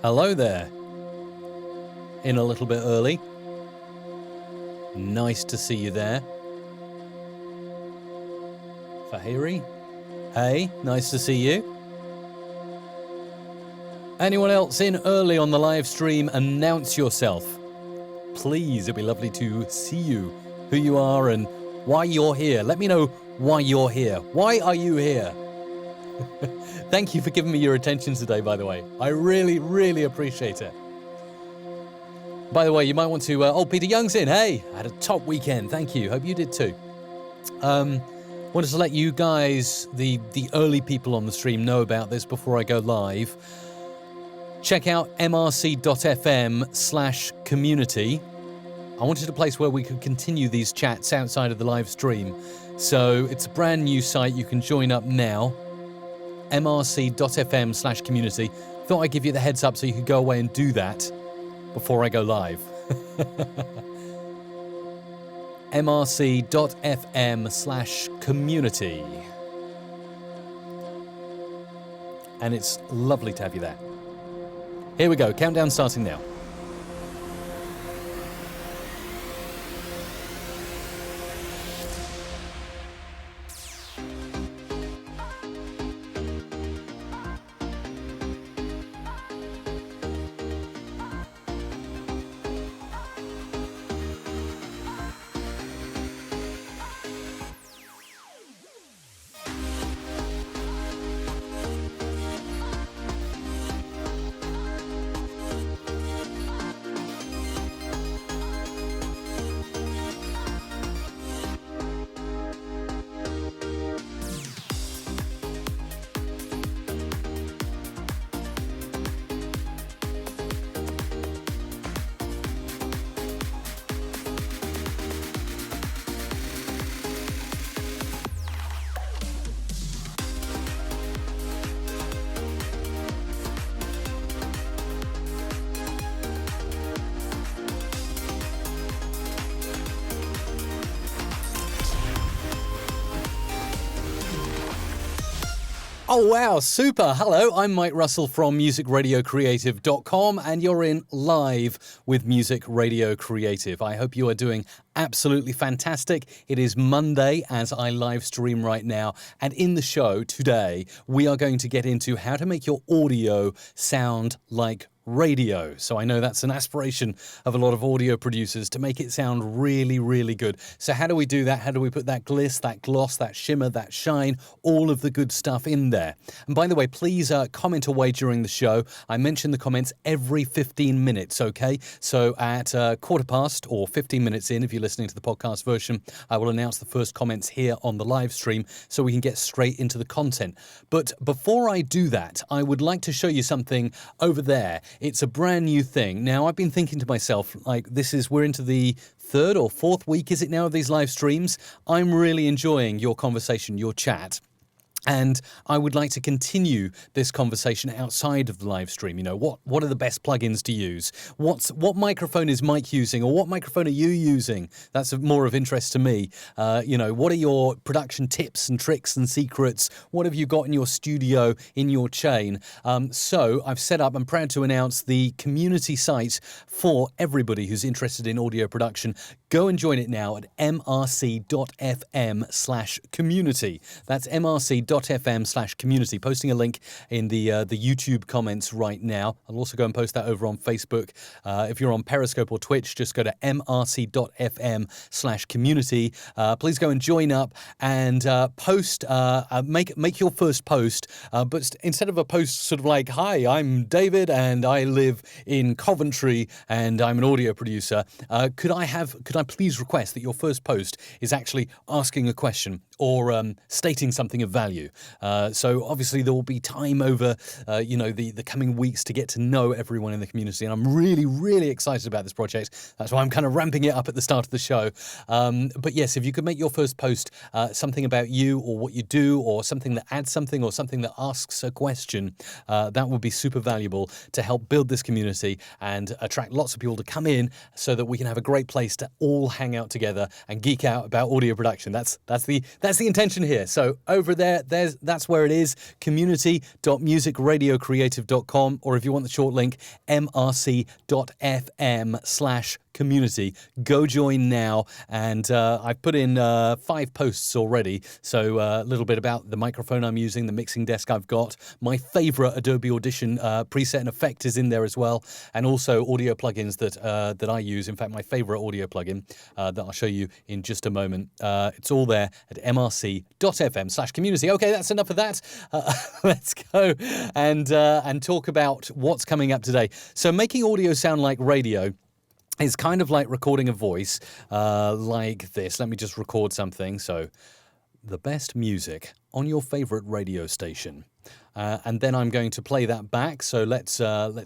Hello there. In a little bit early. Nice to see you there. Fahiri? Hey, nice to see you. Anyone else in early on the live stream, announce yourself. Please, it'd be lovely to see you, who you are and why you're here. Let me know why you're here. Why are you here? Thank you for giving me your attention today, by the way. I really, really appreciate it. By the way, you might want to... Peter Young's in. Hey, I had a top weekend. Thank you. Hope you did too. Wanted to let you guys, the early people on the stream, know about this before I go live. Check out mrc.fm/community. I wanted a place where we could continue these chats outside of the live stream. So it's a brand new site. You can join up now. mrc.fm/community. Thought I'd give you the heads up so you could go away and do that before I go live. mrc.fm/community. And it's lovely to have you there. Here we go, countdown starting now. Oh, wow, super. Hello, I'm Mike Russell from musicradiocreative.com, and you're in live with Music Radio Creative. I hope you are doing absolutely fantastic. It is Monday as I live stream right now, and in the show today, we are going to get into how to make your audio sound like radio. So I know that's an aspiration of a lot of audio producers, to make it sound really, really good. So how do we do that? How do we put that gliss, that gloss, that shimmer, that shine, all of the good stuff in there? And by the way, please comment away during the show. I mention the comments every 15 minutes, okay? So at 15:15 or 15 minutes in, if you're listening to the podcast version, I will announce the first comments here on the live stream so we can get straight into the content. But before I do that, I would like to show you something over there. It's a brand new thing. Now, I've been thinking to myself, like, we're into the third or fourth week, is it now, of these live streams? I'm really enjoying your conversation, your chat. And I would like to continue this conversation outside of the live stream. You know, what are the best plugins to use? What microphone is Mike using, or what microphone are you using? That's more of interest to me. You know, what are your production tips and tricks and secrets? What have you got in your studio, in your chain? So I've set up, I'm proud to announce, the community site for everybody who's interested in audio production. Go and join it now at mrc.fm/community. That's mrc.fm/community. Posting a link in the YouTube comments right now. I'll also go and post that over on Facebook. If you're on Periscope or Twitch, just go to mrc.fm/community. Please go and join up and post. Make your first post. But instead of a post sort of like, "Hi, I'm David and I live in Coventry and I'm an audio producer," could I please request that your first post is actually asking a question or stating something of value? So obviously there will be time over, the coming weeks to get to know everyone in the community, and I'm really, really excited about this project. That's why I'm kind of ramping it up at the start of the show. But yes, if you could make your first post something about you or what you do, or something that adds something, or something that asks a question, that would be super valuable to help build this community and attract lots of people to come in, so that we can have a great place to all hang out together and geek out about audio production. That's That's the intention here. So over that's where it is, community.musicradiocreative.com, or if you want the short link, mrc.fm/community. Go join now, and I've put in 5 posts already, so a little bit about the microphone I'm using, the mixing desk I've got, my favourite Adobe Audition preset and effect is in there as well, and also audio plugins that I use. In fact, my favourite audio plugin that I'll show you in just a moment. It's all there at mrc.fm/community. Okay, that's enough of that. Let's go and talk about what's coming up today. So making audio sound like radio is kind of like recording a voice like this. Let me just record something. So the best music on your favorite radio station. And then I'm going to play that back. So let's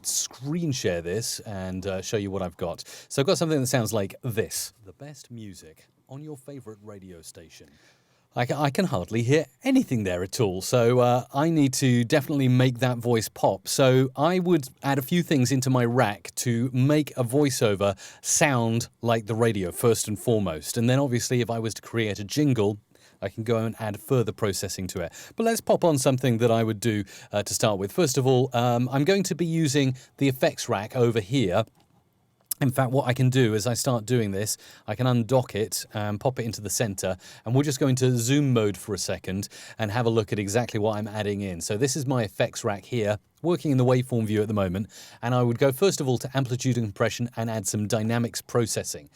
screen share this and show you what I've got. So I've got something that sounds like this. The best music on your favorite radio station. I can hardly hear anything there at all, so I need to definitely make that voice pop. So I would add a few things into my rack to make a voiceover sound like the radio first and foremost. And then obviously if I was to create a jingle, I can go and add further processing to it. But let's pop on something that I would do to start with. First of all, I'm going to be using the effects rack over here. In fact, what I can do as I start doing this, I can undock it and pop it into the center, and we'll just go into zoom mode for a second and have a look at exactly what I'm adding in. So this is my effects rack here, working in the waveform view at the moment, and I would go first of all to amplitude and compression and add some dynamics processing.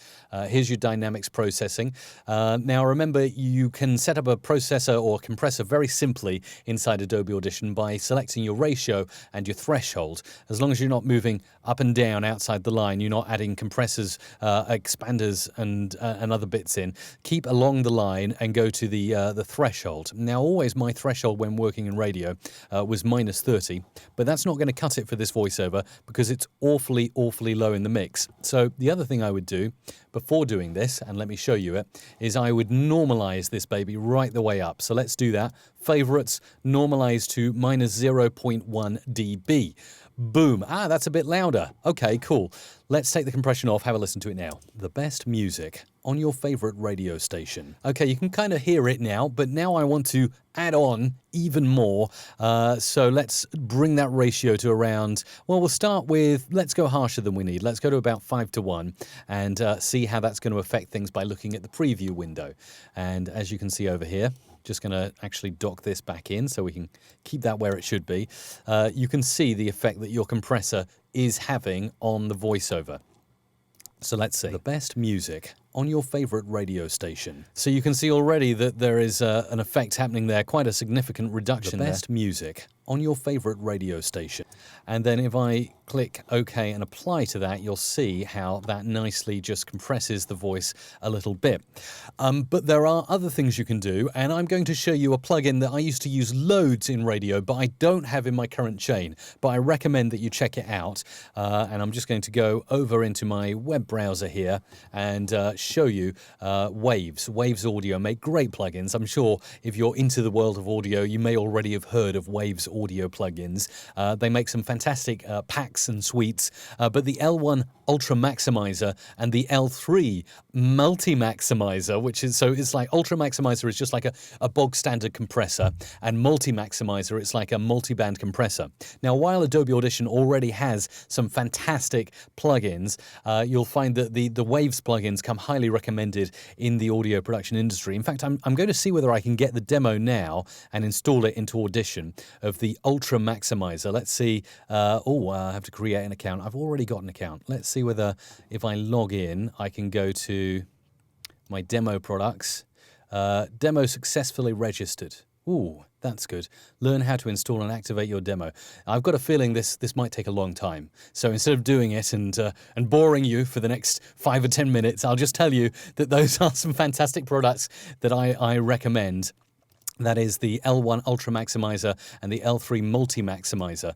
Here's your dynamics processing. Now remember, you can set up a processor or compressor very simply inside Adobe Audition by selecting your ratio and your threshold. As long as you're not moving up and down outside the line, you're not adding compressors, expanders and other bits in. Keep along the line and go to the threshold. Now always my threshold when working in radio was -30. But that's not going to cut it for this voiceover because it's awfully, awfully low in the mix. So the other thing I would do before doing this, and let me show you it, is I would normalize this baby right the way up. So let's do that. Favorites, normalize to -0.1 dB. Boom. Ah, that's a bit louder. Okay, cool. Let's take the compression off, have a listen to it now. The best music on your favorite radio station. Okay, you can kind of hear it now, but now I want to add on even more. So let's bring that ratio to around, well, we'll start with, let's go harsher than we need. Let's go to about 5:1 and see how that's going to affect things by looking at the preview window. And as you can see over here, just going to actually dock this back in so we can keep that where it should be. You can see the effect that your compressor is having on the voiceover. So let's see. The best music on your favorite radio station. So you can see already that there is an effect happening there, quite a significant reduction there. The best music on your favorite radio station. And then if I click OK and apply to that, you'll see how that nicely just compresses the voice a little bit. But there are other things you can do, and I'm going to show you a plugin that I used to use loads in radio, but I don't have in my current chain. But I recommend that you check it out. And I'm just going to go over into my web browser here and show you Waves. Waves Audio make great plugins. I'm sure if you're into the world of audio, you may already have heard of Waves Audio plugins. They make some fantastic packs and suites, but the L1 Ultra Maximizer and the L3 Multi Maximizer, which is, so it's like Ultra Maximizer is just like a bog standard compressor, and Multi Maximizer it's like a multi-band compressor. Now, while Adobe Audition already has some fantastic plugins, you'll find that the Waves plugins come highly recommended in the audio production industry. In fact, I'm going to see whether I can get the demo now and install it into Audition of the Ultra Maximizer. Let's see. I have to create an account. I've already got an account. Let's see whether if I log in, I can go to my demo products. Demo successfully registered. Ooh, that's good. Learn how to install and activate your demo. I've got a feeling this might take a long time. So instead of doing it and boring you for the next 5 or 10 minutes, I'll just tell you that those are some fantastic products that I recommend. That is the L1 Ultra Maximizer and the L3 Multi Maximizer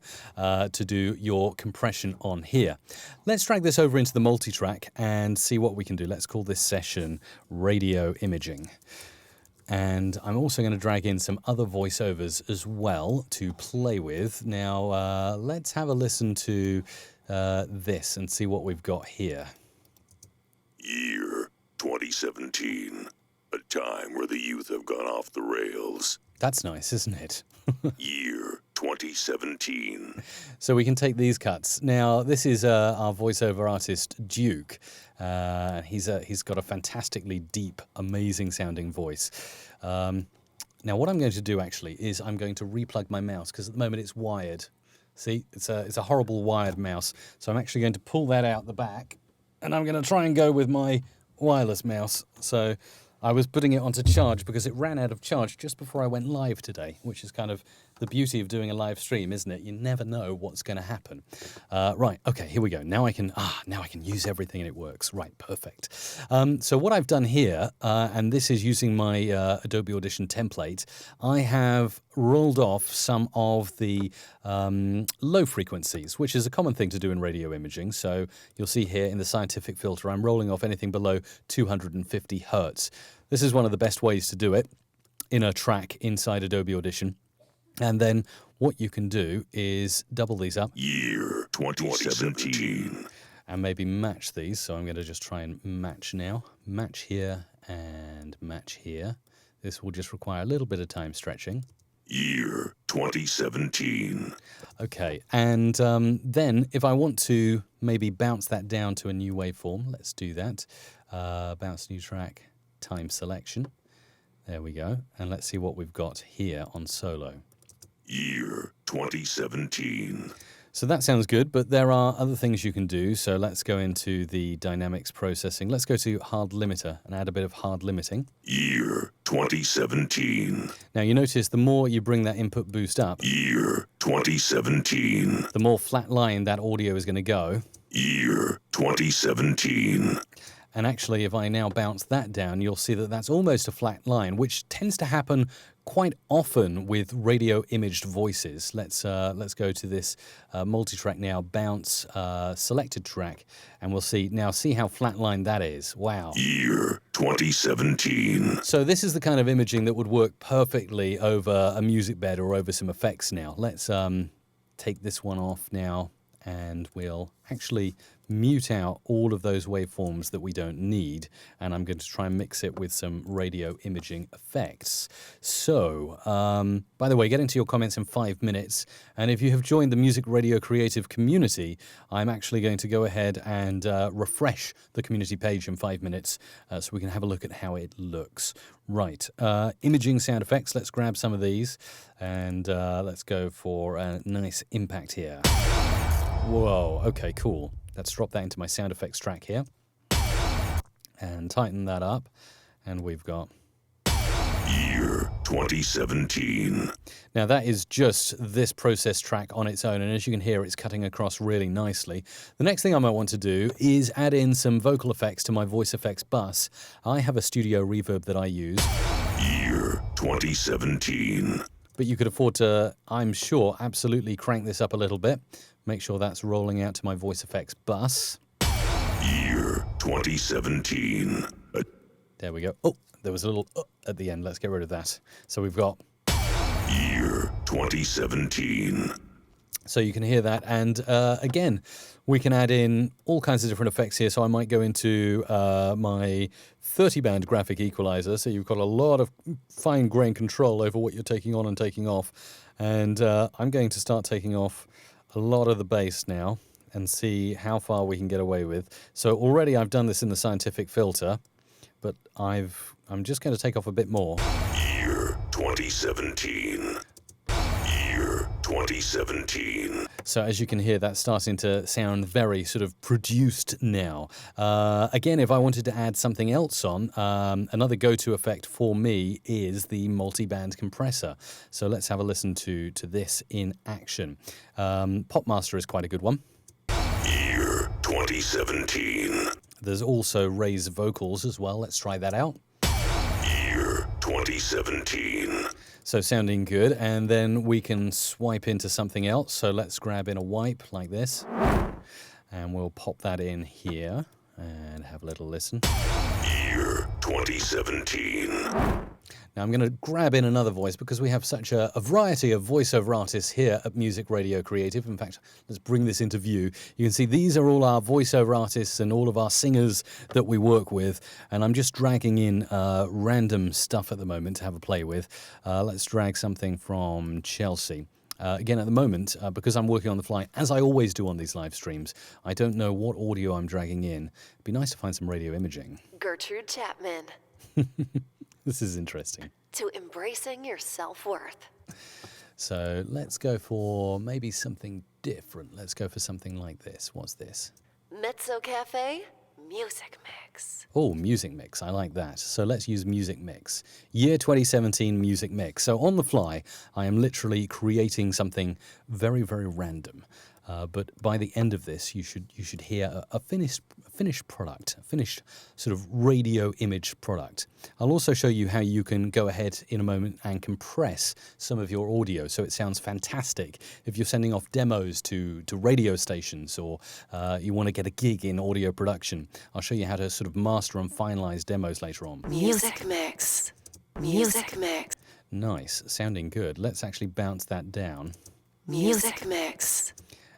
to do your compression on here. Let's drag this over into the multi-track and see what we can do. Let's call this session Radio Imaging. And I'm also going to drag in some other voiceovers as well to play with. Now, let's have a listen to this and see what we've got here. Year 2017. A time where the youth have gone off the rails. That's nice, isn't it? Year 2017. So we can take these cuts. Now, this is our voiceover artist, Duke. He's got a fantastically deep, amazing sounding voice. Now, what I'm going to do actually is I'm going to replug my mouse because at the moment it's wired. See, it's a horrible wired mouse. So I'm actually going to pull that out the back and I'm going to try and go with my wireless mouse. So I was putting it onto charge because it ran out of charge just before I went live today, which is kind of the beauty of doing a live stream, isn't it? You never know what's going to happen. Right, okay, here we go. Now I can use everything and it works. Right, perfect. So what I've done here, and this is using my Adobe Audition template, I have rolled off some of the low frequencies, which is a common thing to do in radio imaging. So you'll see here in the scientific filter, I'm rolling off anything below 250 hertz. This is one of the best ways to do it in a track inside Adobe Audition. And then what you can do is double these up. Year 2017. And maybe match these. So I'm going to just try and match now. Match here and match here. This will just require a little bit of time stretching. Year 2017. Okay, and then if I want to maybe bounce that down to a new waveform, let's do that. Bounce new track, time selection. There we go. And let's see what we've got here on solo. Year 2017. So that sounds good, but there are other things you can do. So let's go into the dynamics processing. Let's go to hard limiter and add a bit of hard limiting. Year 2017. Now you notice the more you bring that input boost up, Year 2017. the more flat line that audio is going to go. Year 2017. And actually, if I now bounce that down, you'll see that that's almost a flat line, which tends to happen quite often with radio imaged voices. Let's go to this multi-track now, bounce selected track, and we'll see how flatlined that is. Wow. Year 2017. So this is the kind of imaging that would work perfectly over a music bed or over some effects now. Let's take this one off now, and we'll actually mute out all of those waveforms that we don't need, and I'm going to try and mix it with some radio imaging effects. So, by the way, get into your comments in 5 minutes, and if you have joined the Music Radio Creative community, I'm actually going to go ahead and refresh the community page in 5 minutes so we can have a look at how it looks. Right, imaging sound effects, let's grab some of these, and let's go for a nice impact here. Whoa, okay, cool. Let's drop that into my sound effects track here and tighten that up. And we've got Year 2017. Now that is just this process track on its own. And as you can hear, it's cutting across really nicely. The next thing I might want to do is add in some vocal effects to my voice effects bus. I have a studio reverb that I use. Year 2017. But you could afford to, I'm sure, absolutely crank this up a little bit. Make sure that's rolling out to my voice effects bus. Year 2017. There we go. Oh, there was a little at the end. Let's get rid of that. So we've got Year 2017. So you can hear that. And again, we can add in all kinds of different effects here. So I might go into my 30-band graphic equalizer. So you've got a lot of fine-grained control over what you're taking on and taking off. And I'm going to start taking off a lot of the bass now and see how far we can get away with. So already I've done this in the scientific filter, but I'm just going to take off a bit more. Year 2017. Year 2017. So as you can hear, that's starting to sound very sort of produced now. Again, if I wanted to add something else on, another go-to effect for me is the multi-band compressor. So let's have a listen to this in action. Popmaster is quite a good one. Year 2017. There's also raised vocals as well. Let's try that out. Year 2017. So sounding good, and then we can swipe into something else. So let's grab in a wipe like this, and we'll pop that in here and have a little listen. Year 2017. Now I'm going to grab in another voice because we have such a variety of voiceover artists here at Music Radio Creative. In fact, let's bring this into view. You can see these are all our voiceover artists and all of our singers that we work with. And I'm just dragging in random stuff at the moment to have a play with. Let's drag something from Chelsea. Again, at the moment, because I'm working on the fly, as I always do on these live streams, I don't know what audio I'm dragging in. It'd be nice to find some radio imaging. Gertrude Chapman. This is interesting. To embracing your self-worth. So let's go for maybe something different. Let's go for something like this. What's this? Mezzo Cafe Music Mix. Oh, music mix. I like that. So let's use music mix. Year 2017 music mix. So on the fly, I am literally creating something very, very random. But by the end of this, you should hear a finished product, a finished sort of radio image product. I'll also show you how you can go ahead in a moment and compress some of your audio so it sounds fantastic. If you're sending off demos to radio stations or you want to get a gig in audio production, I'll show you how to sort of master and finalize demos later on. Music Mix. Music Mix. Nice, sounding good. Let's actually bounce that down. Music Mix.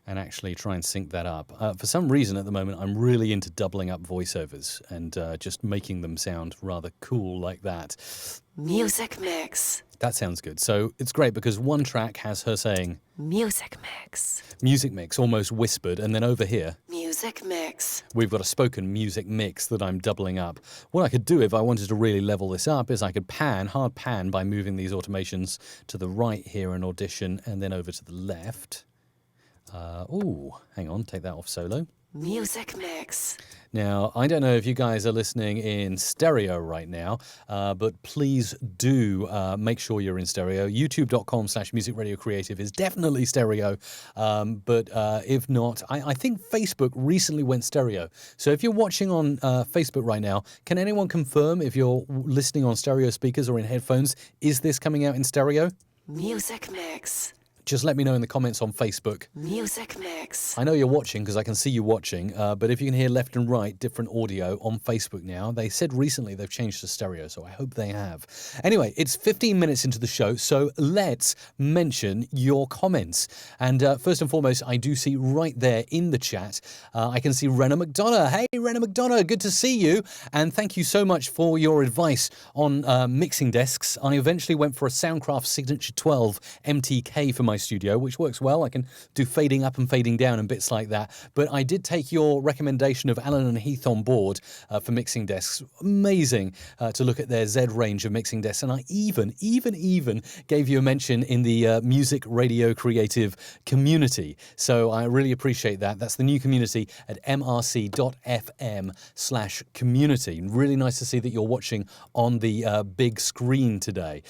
And actually try and sync that up. For some reason at the moment, I'm really into doubling up voiceovers and just making them sound rather cool like that. Music Mix. That sounds good. So it's great because one track has her saying, Music Mix. music mix, almost whispered, and then over here, Music Mix. we've got a spoken music mix that I'm doubling up. What I could do if I wanted to really level this up is I could hard pan by moving these automations to the right here in Audition and then over to the left. Hang on, take that off solo. Music Mix. Now, I don't know if you guys are listening in stereo right now, but please do make sure you're in stereo. YouTube.com/musicradiocreative is definitely stereo, but if not, I think Facebook recently went stereo. So if you're watching on Facebook right now, can anyone confirm if you're listening on stereo speakers or in headphones, is this coming out in stereo? Music Mix. Just let me know in the comments on Facebook. Music Mix. I know you're watching because I can see you watching, but if you can hear left and right, different audio on Facebook now. They said recently they've changed to stereo, so I hope they have. Anyway, it's 15 minutes into the show, so let's mention your comments. And first and foremost, I do see right there in the chat, I can see Renna McDonough. Hey, Renna McDonough, good to see you. And thank you so much for your advice on mixing desks. I eventually went for a Soundcraft Signature 12 MTK for my studio, which works well. I can do fading up and fading down and bits like that. But I did take your recommendation of Allen and Heath on board for mixing desks. Amazing to look at their Z range of mixing desks. And I even gave you a mention in the Music Radio Creative community. So I really appreciate that. That's the new community at mrc.fm/community. Really nice to see that you're watching on the big screen today.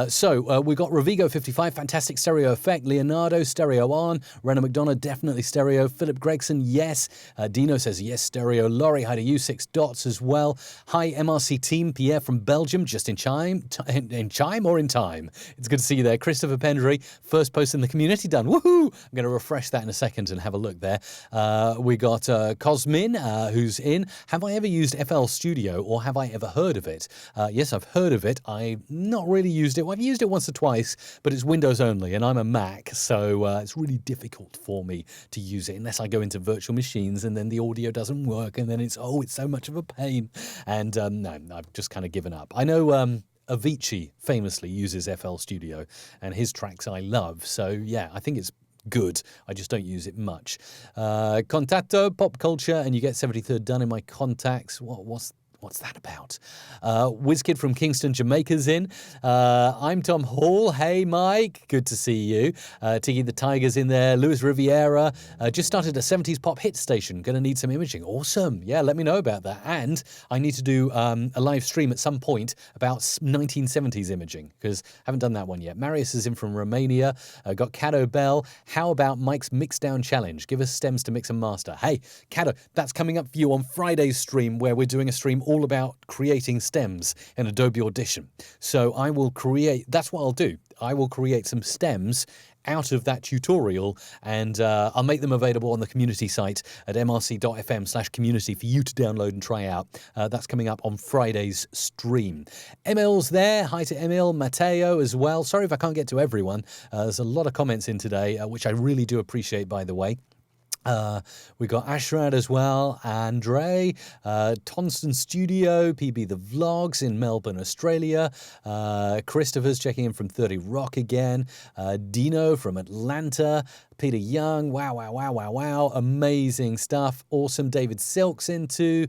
So we've got Rovigo 55, fantastic stereo effect. Leonardo, stereo on. Renna McDonough, definitely stereo. Philip Gregson, yes. Dino says yes, stereo. Laurie, hi to you, 6 dots as well. Hi, MRC team. Pierre from Belgium, just in chime. In chime or in time? It's good to see you there. Christopher Pendry, first post in the community done. Woohoo! I'm going to refresh that in a second and have a look there. We got Cosmin, who's in. Have I ever used FL Studio or have I ever heard of it? Yes, I've heard of it. I've not really used it. Well, I've used it once or twice, but it's Windows only, and I'm a Mac, so it's really difficult for me to use it unless I go into virtual machines and then the audio doesn't work and then it's so much of a pain. And no, I've just kind of given up. I know Avicii famously uses FL Studio and his tracks I love, so yeah, I think it's good. I just don't use it much. Contatto, pop culture, and you get 73rd done in my contacts. What's that about? WizKid from Kingston, Jamaica's in. I'm Tom Hall. Hey, Mike. Good to see you. Tiggy the Tiger's in there. Luis Riviera. Just started a 70s pop hit station. Going to need some imaging. Awesome. Yeah, let me know about that. And I need to do a live stream at some point about 1970s imaging because I haven't done that one yet. Marius is in from Romania. Got Caddo Bell. How about Mike's Mixdown Challenge? Give us stems to mix and master. Hey, Caddo, that's coming up for you on Friday's stream where we're doing a stream all about creating stems in Adobe Audition. So I will create, that's what I'll do. I will create some stems out of that tutorial, and I'll make them available on the community site at mrc.fm/community for you to download and try out. That's coming up on Friday's stream. Emil's there. Hi to Emil. Matteo as well. Sorry if I can't get to everyone. There's a lot of comments in today, which I really do appreciate, by the way. We got Ashrad as well, Andre, Tonston Studio, PB the Vlogs in Melbourne, Australia, Christopher's checking in from 30 Rock again, Dino from Atlanta, Peter Young, wow, amazing stuff, awesome. David Silk's into,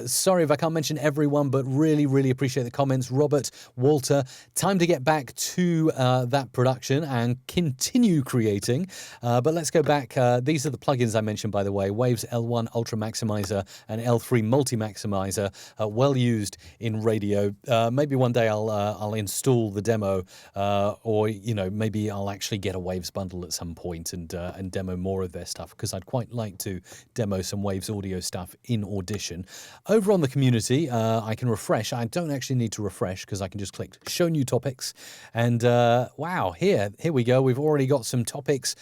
sorry if I can't mention everyone, but really appreciate the comments. Robert, Walter, time to get back to that production and continue creating, but let's go back. These are the plugins I mentioned, by the way. Waves L1 Ultra Maximizer and L3 Multi Maximizer, well used in radio. Maybe one day I'll install the demo, or maybe I'll actually get a Waves bundle at some point and demo more of their stuff, because I'd quite like to demo some Waves audio stuff in Audition. Over on the community, I can refresh. I don't actually need to refresh because I can just click Show New Topics, and wow, here we go. We've already got some topics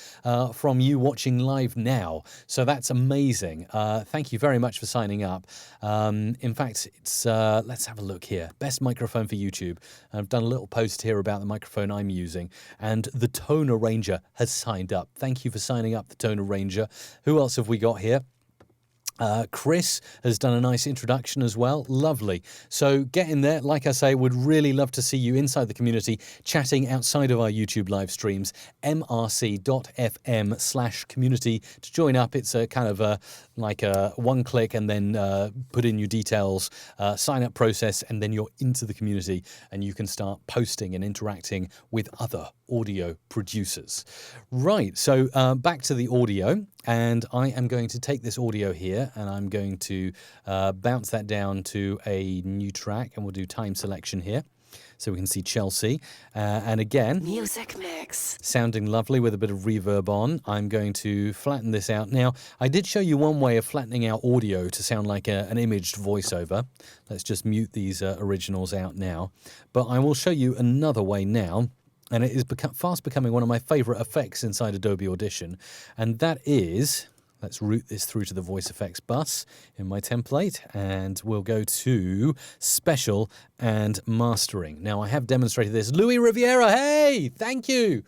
from you watching live now. So that's amazing. Thank you very much for signing up. In fact, it's let's have a look here. Best microphone for YouTube. I've done a little post here about the microphone I'm using, and the Tone Arranger has signed up. Thank you for signing up, the Tone Arranger. Who else have we got here? Chris has done a nice introduction as well. Lovely. So get in there. Like I say, would really love to see you inside the community chatting outside of our YouTube live streams. mrc.fm/community to join up. It's a kind of like a one click and then put in your details, sign up process, and then you're into the community and you can start posting and interacting with other audio producers. Right. So back to the audio. And I am going to take this audio here and I'm going to bounce that down to a new track, and we'll do time selection here so we can see Chelsea. And again, Music mix. Sounding lovely with a bit of reverb on. I'm going to flatten this out. Now, I did show you one way of flattening out audio to sound like an imaged voiceover. Let's just mute these originals out now. But I will show you another way now. And it is fast becoming one of my favorite effects inside Adobe Audition. And that is, let's route this through to the voice effects bus in my template. And we'll go to Special and Mastering. Now, I have demonstrated this. Louis Riviera, hey, thank you.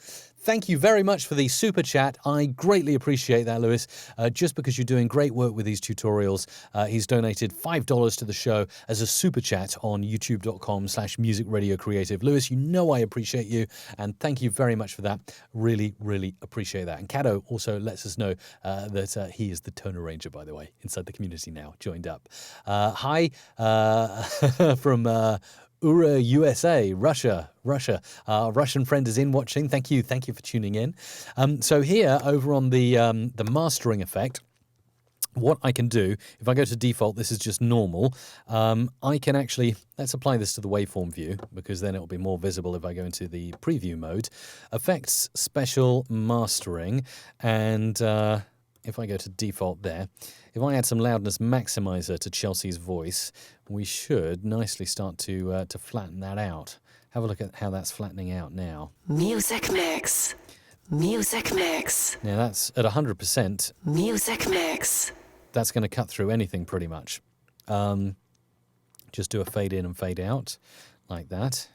Thank you very much for the super chat. I greatly appreciate that, Lewis. Just because you're doing great work with these tutorials, he's donated $5 to the show as a super chat on youtube.com/musicradiocreative. Lewis, you know I appreciate you, and thank you very much for that. Really appreciate that. And Cato also lets us know that he is the Tone Arranger, by the way, inside the community now, joined up. Hi from Ura, USA, Russia. Our Russian friend is in watching. Thank you for tuning in. So here, over on the mastering effect, what I can do, if I go to default, this is just normal. I can actually, let's apply this to the waveform view, because then it'll be more visible if I go into the preview mode. Effects, Special, Mastering, and if I go to default there, if I add some loudness maximizer to Chelsea's voice, we should nicely start to flatten that out. Have a look at how that's flattening out now. Music mix. Music mix. Now that's at 100%. Music mix. That's going to cut through anything pretty much. Just do a fade in and fade out like that.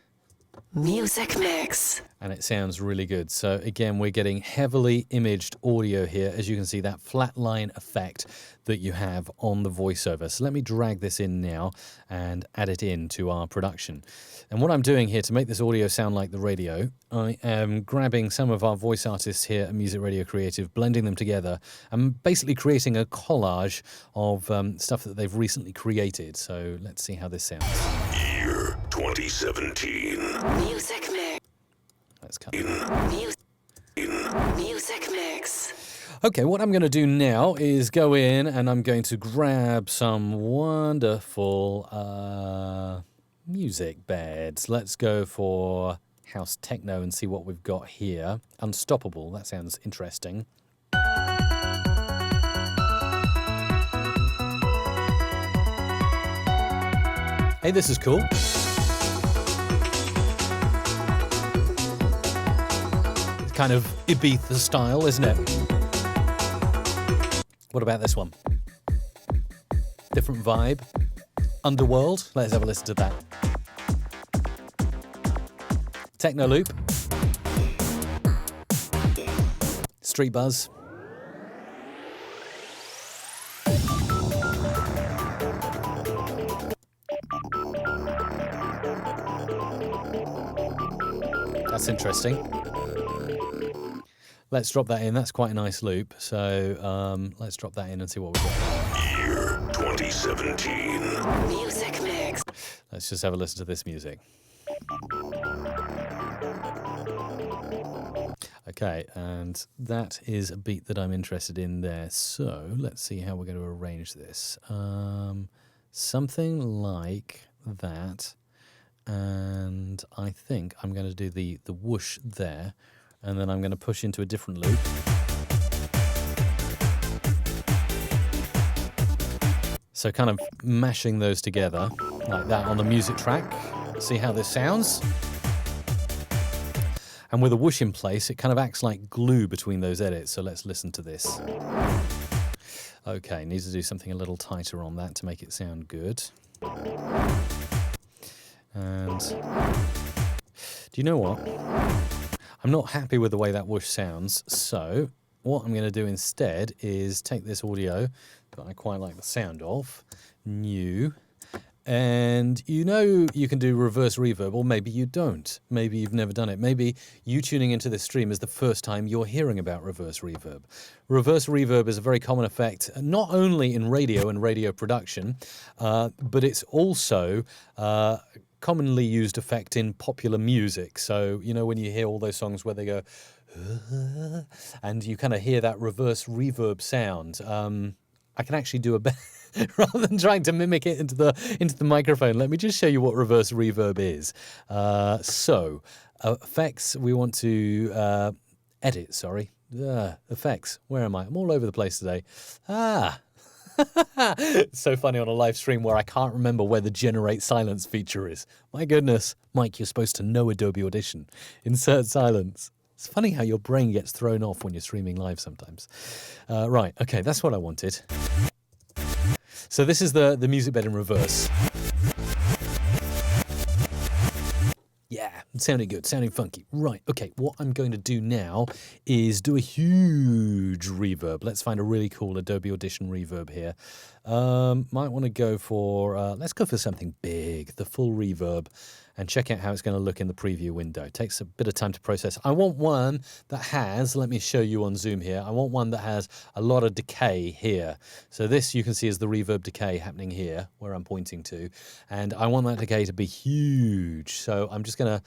Music mix. And it sounds really good. So again, we're getting heavily imaged audio here. As you can see, that flat line effect that you have on the voiceover. So let me drag this in now and add it into our production. And what I'm doing here to make this audio sound like the radio, I am grabbing some of our voice artists here at Music Radio Creative, blending them together, and basically creating a collage of stuff that they've recently created. So let's see how this sounds. Year 2017. Music mix. Let's cut. Music mix. Okay, what I'm going to do now is go in and I'm going to grab some wonderful music beds. Let's go for house techno and see what we've got here. Unstoppable, that sounds interesting. Hey, this is cool. Kind of Ibiza style, isn't it? What about this one? Different vibe. Underworld. Let's have a listen to that. Techno loop. Street buzz. That's interesting. Let's drop that in. That's quite a nice loop. So let's drop that in and see what we've got. Year 2017. Music mix. Let's just have a listen to this music. Okay, and that is a beat that I'm interested in there. So let's see how we're going to arrange this. Something like that. And I think I'm going to do the whoosh there. And then I'm going to push into a different loop. So kind of mashing those together like that on the music track. See how this sounds? And with a whoosh in place, it kind of acts like glue between those edits. So let's listen to this. Okay, need to do something a little tighter on that to make it sound good. And do you know what? I'm not happy with the way that whoosh sounds. So what I'm going to do instead is take this audio that I quite like the sound of, new, and you know you can do reverse reverb, or maybe you don't. Maybe you've never done it. Maybe you tuning into this stream is the first time you're hearing about reverse reverb. Reverse reverb is a very common effect, not only in radio and radio production, but it's also commonly used effect in popular music. So, you know, when you hear all those songs where they go, and you kind of hear that reverse reverb sound, I can actually do a better, rather than trying to mimic it into the microphone. Let me just show you what reverse reverb is. So, effects, we want to edit, sorry. Effects, where am I? I'm all over the place today. It's so funny on a live stream where I can't remember where the generate silence feature is. My goodness, Mike, you're supposed to know Adobe Audition. Insert silence. It's funny how your brain gets thrown off when you're streaming live sometimes. Right, okay, that's what I wanted. So this is the music bed in reverse. Yeah, sounding good, sounding funky. Right, okay, what I'm going to do now is do a huge reverb. Let's find a really cool Adobe Audition reverb here. Might want to go for, let's go for something big, the full reverb, and check out how it's going to look in the preview window. It takes a bit of time to process. I want one that has, let me show you on Zoom here, I want one that has a lot of decay here. So this you can see is the reverb decay happening here, where I'm pointing to, and I want that decay to be huge. So I'm just going to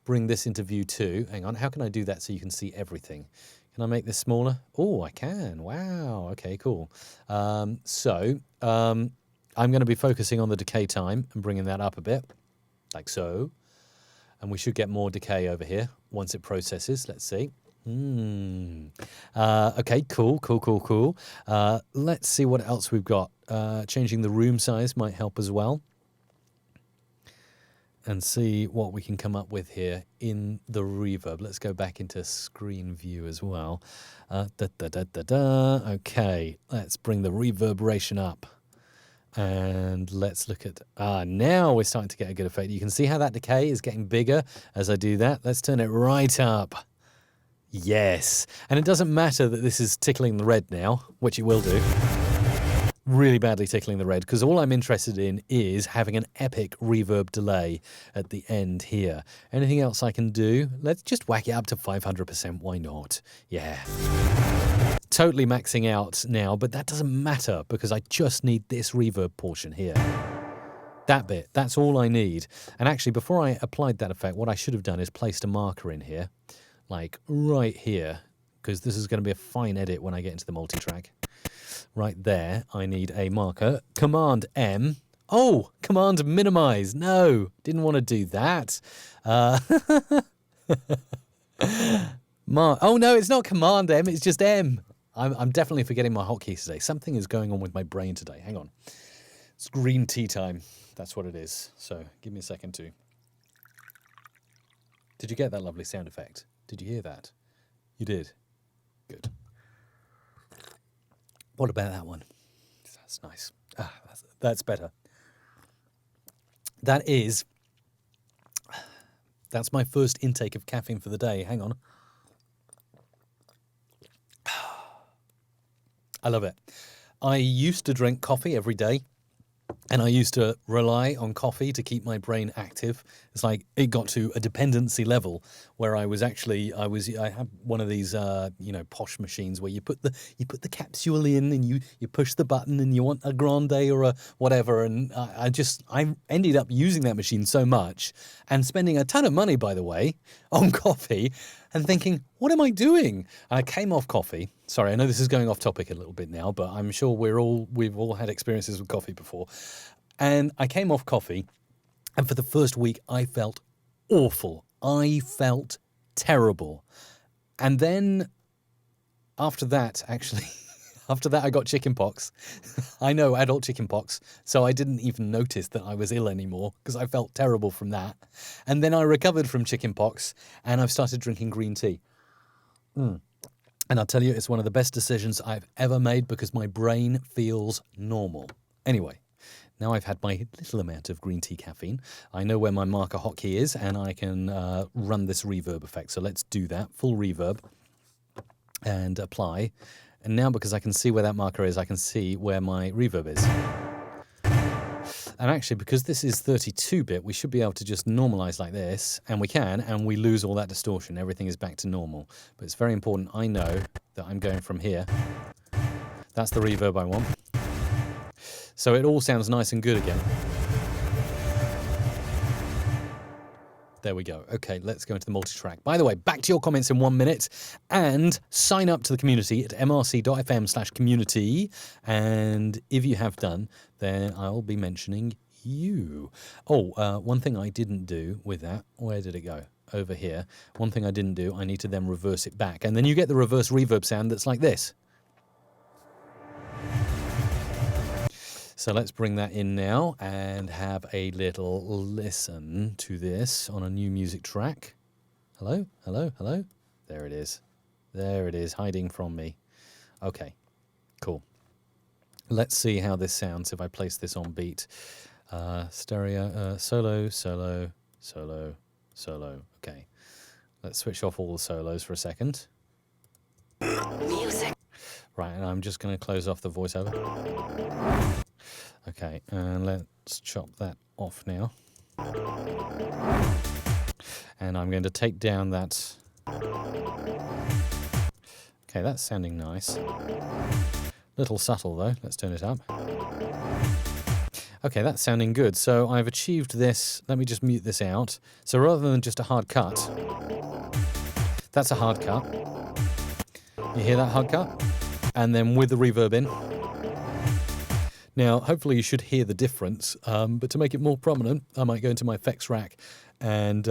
bring this into view too. Hang on, how can I do that so you can see everything? Can I make this smaller? Oh, I can. Wow. Okay, cool. I'm going to be focusing on the decay time and bringing that up a bit, like so. And we should get more decay over here once it processes. Let's see. Okay, cool. Let's see what else we've got. Changing the room size might help as well. And see what we can come up with here in the reverb. Let's go back into screen view as well. Okay, let's bring the reverberation up. And let's look at, now we're starting to get a good effect. You can see how that decay is getting bigger as I do that. Let's turn it right up. Yes. And it doesn't matter that this is tickling the red now, which it will do. Really badly tickling the red, because all I'm interested in is having an epic reverb delay at the end here. Anything else I can do? Let's just whack it up to 500%. Why not? Yeah. Totally maxing out now, but that doesn't matter because I just need this reverb portion here. That bit, that's all I need. And actually, before I applied that effect, what I should have done is placed a marker in here, like right here, because this is going to be a fine edit when I get into the multi-track. Right there, I need a marker. Command M. Oh, Command minimize. No, didn't want to do that. Oh no, it's not Command M, it's just M. I'm definitely forgetting my hotkeys today. Something is going on with my brain today. Hang on. It's green tea time. That's what it is. So give me a second too. Did you get that lovely sound effect? Did you hear that? You did? Good. What about that one? That's nice. That's better. That's my first intake of caffeine for the day. Hang on. I love it. I used to drink coffee every day, and I used to rely on coffee to keep my brain active. It's like it got to a dependency level where I had one of these posh machines where you put the capsule in and you push the button and you want a grande or a whatever, and I ended up using that machine so much and spending a ton of money, by the way, on coffee, and thinking, what am I doing? I came off coffee. Sorry, I know this is going off topic a little bit now, but I'm sure we've all had experiences with coffee before. And I came off coffee, and for the first week, I felt awful. I felt terrible. And then after that, I got chickenpox. I know, adult chickenpox. So I didn't even notice that I was ill anymore because I felt terrible from that. And then I recovered from chickenpox and I've started drinking green tea. And I'll tell you, it's one of the best decisions I've ever made because my brain feels normal. Anyway, now I've had my little amount of green tea caffeine. I know where my marker hotkey is and I can run this reverb effect. So let's do that. Full reverb and apply. And now because I can see where that marker is, I can see where my reverb is. And actually, because this is 32-bit, we should be able to just normalize like this, and we can, and we lose all that distortion. Everything is back to normal. But it's very important I know that I'm going from here. That's the reverb I want. So it all sounds nice and good again. There we go. Okay, let's go into the multi-track. By the way, back to your comments in 1 minute and sign up to the community at mrc.fm/community. And if you have done, then I'll be mentioning you. Oh, one thing I didn't do with that, where did it go? Over here. One thing I didn't do, I need to then reverse it back. And then you get the reverse reverb sound that's like this. So let's bring that in now and have a little listen to this on a new music track. Hello, hello, hello. There it is. There it is, hiding from me. Okay, cool. Let's see how this sounds if I place this on beat. Stereo, solo, solo, solo, solo. Okay, let's switch off all the solos for a second. Music. Right, and I'm just going to close off the voiceover. Okay, and let's chop that off now. And I'm going to take down that. Okay, that's sounding nice. Little subtle though, let's turn it up. Okay, that's sounding good. So I've achieved this. Let me just mute this out. So rather than just a hard cut, that's a hard cut. You hear that hard cut? And then with the reverb in. Now, hopefully you should hear the difference, but to make it more prominent, I might go into my effects rack and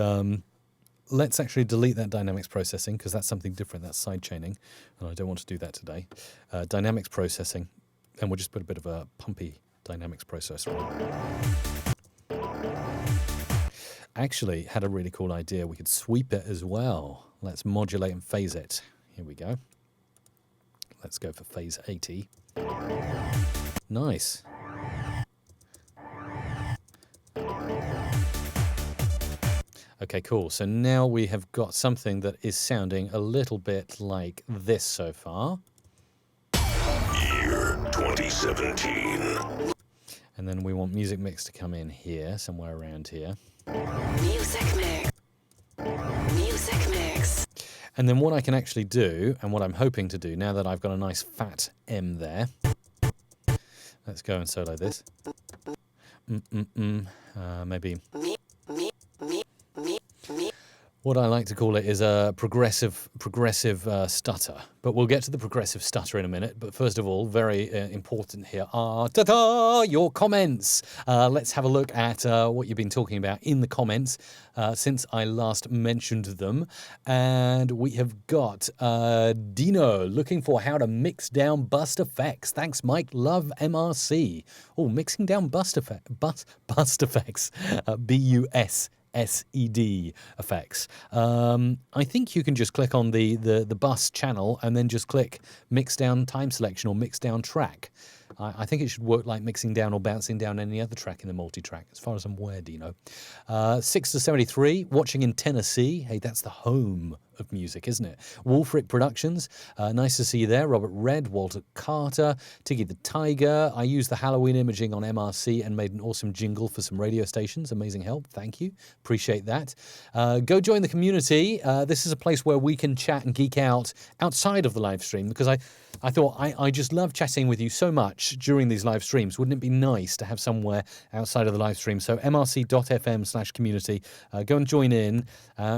let's actually delete that dynamics processing because that's something different, that's side chaining, and I don't want to do that today. Dynamics processing, and we'll just put a bit of a pumpy dynamics processor on. Actually, had a really cool idea. We could sweep it as well. Let's modulate and phase it. Here we go. Let's go for phase 80. Nice. Okay, cool. So now we have got something that is sounding a little bit like this so far. Year 2017. And then we want music mix to come in here, somewhere around here. Music mix. Music mix. And then what I can actually do, and what I'm hoping to do, now that I've got a nice fat M there, let's go and solo this. Maybe. What I like to call it is a progressive stutter. But we'll get to the progressive stutter in a minute. But first of all, very important here are your comments. Let's have a look at what you've been talking about in the comments since I last mentioned them. And we have got Dino looking for how to mix down bust effects. Thanks, Mike. Love MRC. Oh, mixing down bust effects. Bust effects. BUS. SED effects. I think you can just click on the bus channel and then just click mix down time selection or mix down track. I think it should work like mixing down or bouncing down any other track in the multi-track, as far as I'm aware, do you know? 6 to 73, watching in Tennessee. Hey, that's the home of music, isn't it? Wolfric Productions, nice to see you there. Robert Red, Walter Carter, Tiggy the Tiger. I used the Halloween imaging on MRC and made an awesome jingle for some radio stations. Amazing help. Thank you. Appreciate that. Go join the community. This is a place where we can chat and geek out outside of the live stream, because I thought I just love chatting with you so much during these live streams. Wouldn't it be nice to have somewhere outside of the live stream? So mrc.fm/community. Go and join in.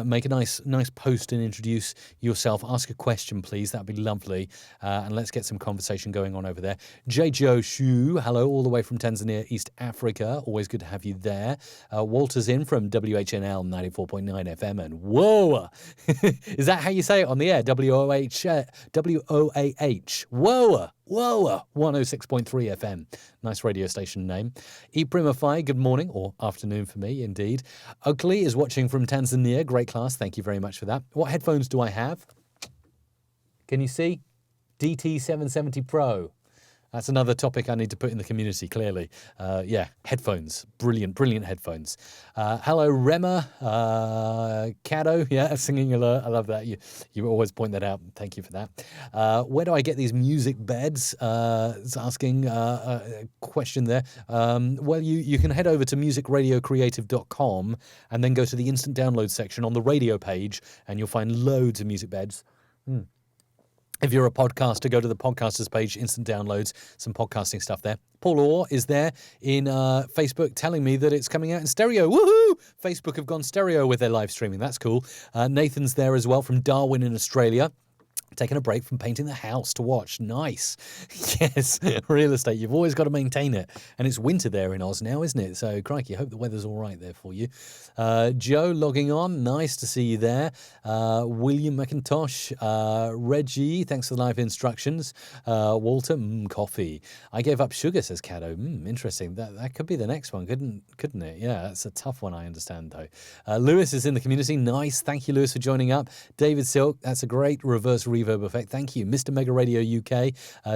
Make a nice post and introduce yourself. Ask a question, please. That'd be lovely. And let's get some conversation going on over there. J. Shu, hello, all the way from Tanzania, East Africa. Always good to have you there. Walter's in from WHNL 94.9 FM. And whoa! Is that how you say it on the air? WOAH. Whoa! 106.3 FM. Nice radio station name. Eprimify, good morning, or afternoon for me, indeed. Oakley is watching from Tanzania. Great class. Thank you very much for that. What headphones do I have? Can you see? DT770 Pro. That's another topic I need to put in the community, clearly. Yeah, headphones. Brilliant headphones. Hello, Rema. Caddo, yeah, singing alert. I love that. You always point that out. Thank you for that. Where do I get these music beds? It's asking a question there. Well, you can head over to musicradiocreative.com and then go to the instant download section on the radio page, and you'll find loads of music beds. If you're a podcaster, go to the podcasters page, instant downloads, some podcasting stuff there. Paul Orr is there in Facebook telling me that it's coming out in stereo. Woohoo! Facebook have gone stereo with their live streaming. That's cool. Nathan's there as well from Darwin in Australia. Taking a break from painting the house to watch. Nice. Yes, real estate. You've always got to maintain it. And it's winter there in Oz now, isn't it? So, crikey, I hope the weather's all right there for you. Joe logging on. Nice to see you there. William McIntosh. Reggie, thanks for the live instructions. Walter, coffee. I gave up sugar, says Caddo. Interesting. That could be the next one, couldn't it? Yeah, that's a tough one, I understand, though. Lewis is in the community. Nice. Thank you, Lewis, for joining up. David Silk, that's a great reverse reverb effect. Thank you. Mr. Mega Radio UK.